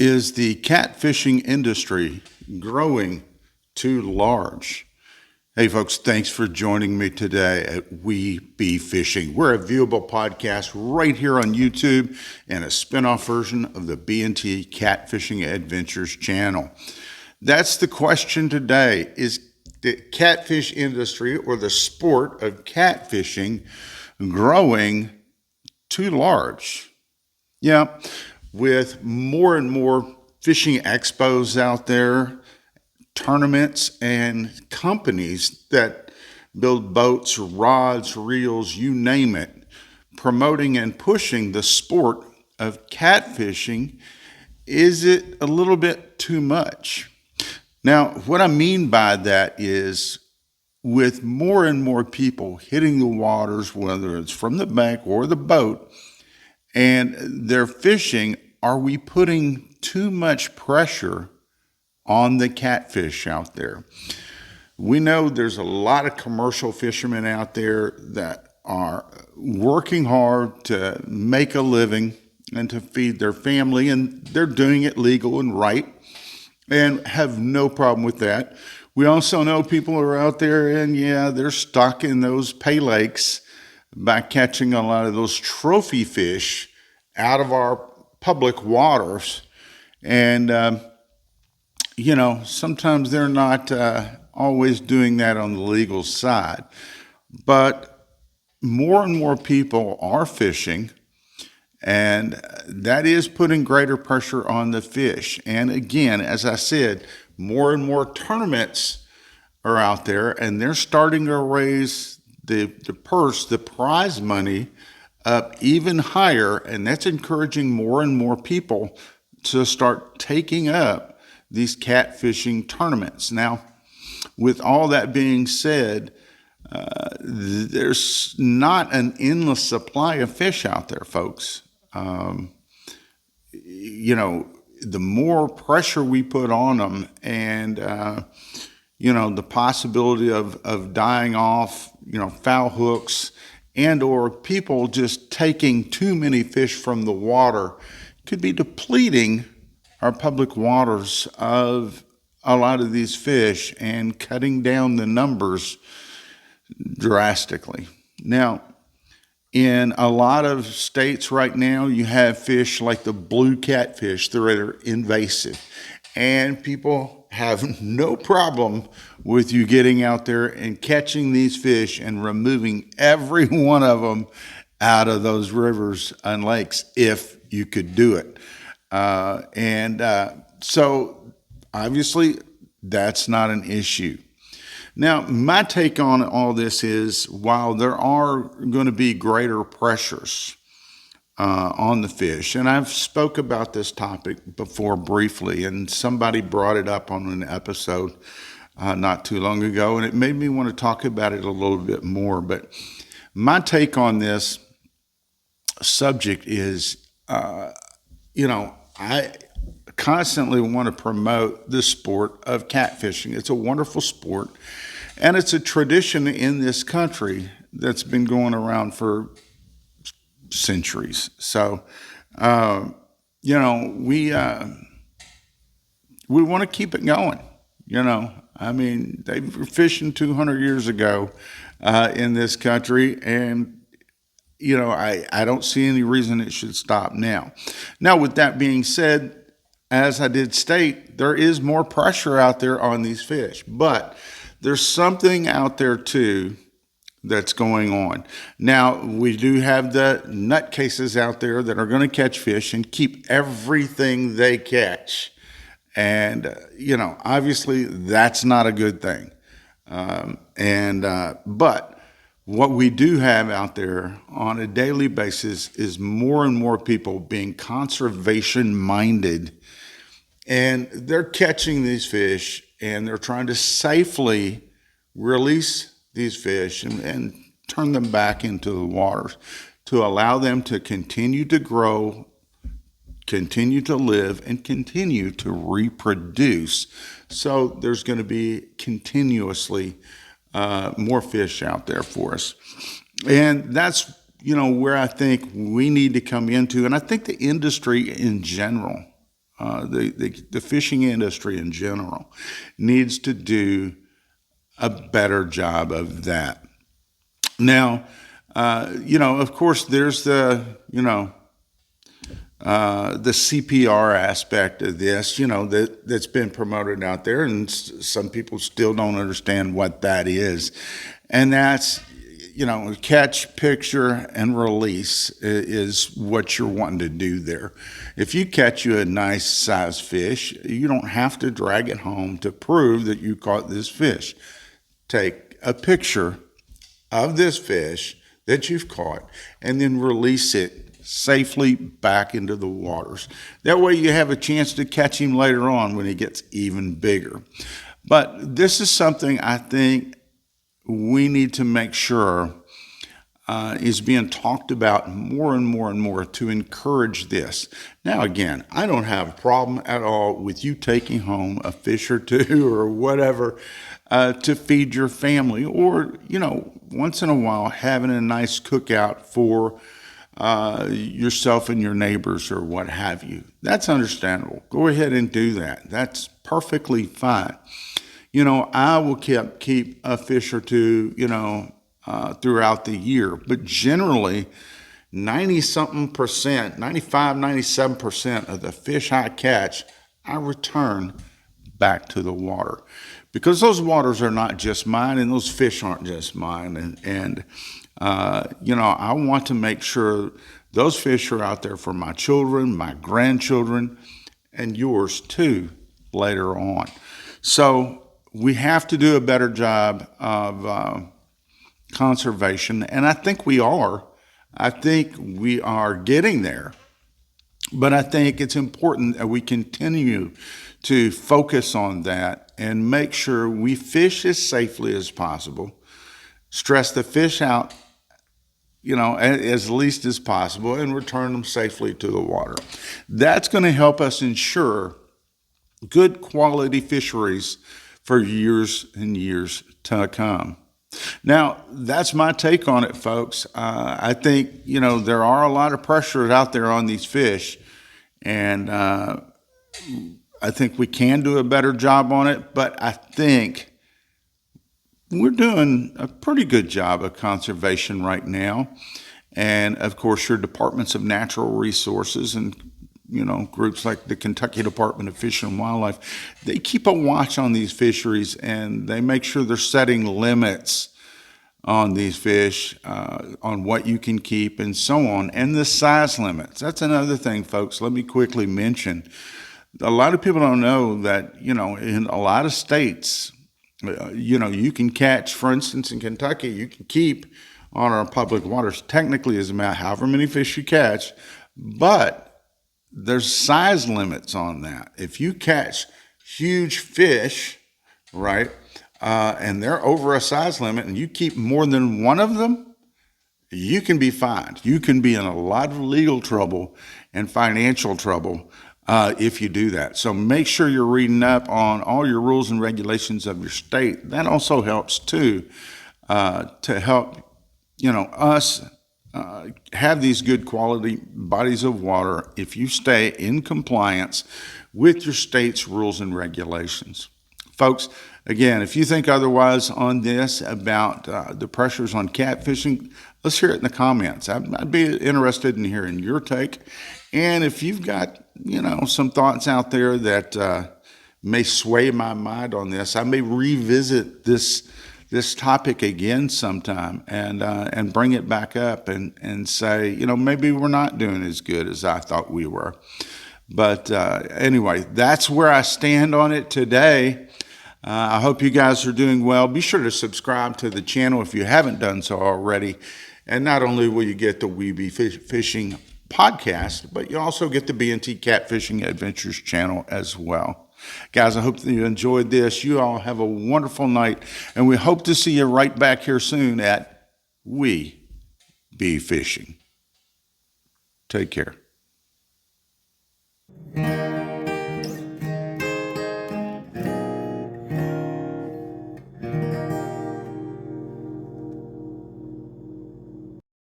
Is the catfishing industry growing too large? Hey folks, thanks for joining me today at We Be Fishing. We're a viewable podcast right here on YouTube and a spinoff version of the B&T Catfishing Adventures channel. That's the question today. Is the catfish industry or the sport of catfishing growing too large? Yeah, with more and more fishing expos out there, tournaments, and companies that build boats, rods, reels, you name it, promoting and pushing the sport of catfishing, is it a little bit too much? Now, what I mean by that is with more and more people hitting the waters, whether it's from the bank or the boat, and they're fishing, are we putting too much pressure on the catfish out there? We know there's a lot of commercial fishermen out there that are working hard to make a living and to feed their family, and they're doing it legal and right and have no problem with that. We also know people are out there and they're stuck in those pay lakes by catching a lot of those trophy fish out of our public waters. And, sometimes they're not always doing that on the legal side. But more and more people are fishing, and that is putting greater pressure on the fish. And again, as I said, more and more tournaments are out there, and they're starting to raise the prize money up even higher, and that's encouraging more and more people to start taking up these catfishing tournaments. Now, with all that being said, there's not an endless supply of fish out there, folks. The more pressure we put on them, and the possibility of dying off, foul hooks, and or people just taking too many fish from the water could be depleting our public waters of a lot of these fish and cutting down the numbers drastically. Now, in a lot of states right now, you have fish like the blue catfish that are invasive, and people have no problem with you getting out there and catching these fish and removing every one of them out of those rivers and lakes if you could do it. So obviously that's not an issue. Now, my take on all this is, while there are going to be greater pressures on the fish, and I've spoke about this topic before briefly, and somebody brought it up on an episode not too long ago, and it made me want to talk about it a little bit more. But my take on this subject is, I constantly want to promote the sport of catfishing. It's a wonderful sport, and it's a tradition in this country that's been going around for centuries. So, we want to keep it going. They were fishing 200 years ago in this country, and I don't see any reason it should stop now. Now, with that being said, as I did state, there is more pressure out there on these fish, but there's something out there too that's going on. Now, we do have the nutcases out there that are going to catch fish and keep everything they catch. And, obviously that's not a good thing. But what we do have out there on a daily basis is more and more people being conservation minded, and they're catching these fish and they're trying to safely release these fish and turn them back into the waters to allow them to continue to grow, continue to live, and continue to reproduce. So there's going to be continuously more fish out there for us. And that's, where I think we need to come into, and I think the industry in general the fishing industry in general needs to do a better job of that. Now, of course, there's the CPR aspect of this, that's been promoted out there, and some people still don't understand what that is. And that's, catch, picture, and release is what you're wanting to do there. If you catch you a nice size fish, you don't have to drag it home to prove that you caught this fish. Take a picture of this fish that you've caught and then release it safely back into the waters. That way you have a chance to catch him later on when he gets even bigger. But this is something I think we need to make sure is being talked about more and more and more to encourage this. Now, again, I don't have a problem at all with you taking home a fish or two or whatever to feed your family, or, once in a while having a nice cookout for yourself and your neighbors or what have you. That's understandable. Go ahead and do that. That's perfectly fine. I will keep a fish or two, throughout the year, but generally 97% of the fish I catch, I return back to the water, because those waters are not just mine and those fish aren't just mine. And I want to make sure those fish are out there for my children, my grandchildren, and yours too later on. So we have to do a better job of conservation, and I think we are. I think we are getting there. But I think it's important that we continue to focus on that and make sure we fish as safely as possible, stress the fish out, as least as possible, and return them safely to the water. That's going to help us ensure good quality fisheries for years and years to come. Now, that's my take on it, folks. I think, there are a lot of pressures out there on these fish, and I think we can do a better job on it, but I think we're doing a pretty good job of conservation right now. And of course, your departments of natural resources and groups like the Kentucky Department of Fish and Wildlife, they keep a watch on these fisheries, and they make sure they're setting limits on these fish, on what you can keep and so on, and the size limits. That's another thing, folks. Let me quickly mention. A lot of people don't know that, in a lot of states, you can catch, for instance, in Kentucky, you can keep on our public waters, technically is about however many fish you catch, but there's size limits on that. If you catch huge fish, right, and they're over a size limit and you keep more than one of them, you can be fined. You can be in a lot of legal trouble and financial trouble if you do that. So make sure you're reading up on all your rules and regulations of your state. That also helps too, to help us have these good quality bodies of water if you stay in compliance with your state's rules and regulations. Folks, again, if you think otherwise on this about the pressures on catfishing, let's hear it in the comments. I'd be interested in hearing your take. And if you've got, some thoughts out there that may sway my mind on this, I may revisit this topic again sometime and bring it back up and say, maybe we're not doing as good as I thought we were. But anyway, that's where I stand on it today. I hope you guys are doing well. Be sure to subscribe to the channel if you haven't done so already. And not only will you get the We Be Fishing podcast, but you also get the B&T Catfishing Adventures channel as well. Guys, I hope that you enjoyed this. You all have a wonderful night, and we hope to see you right back here soon at We Be Fishing. Take care.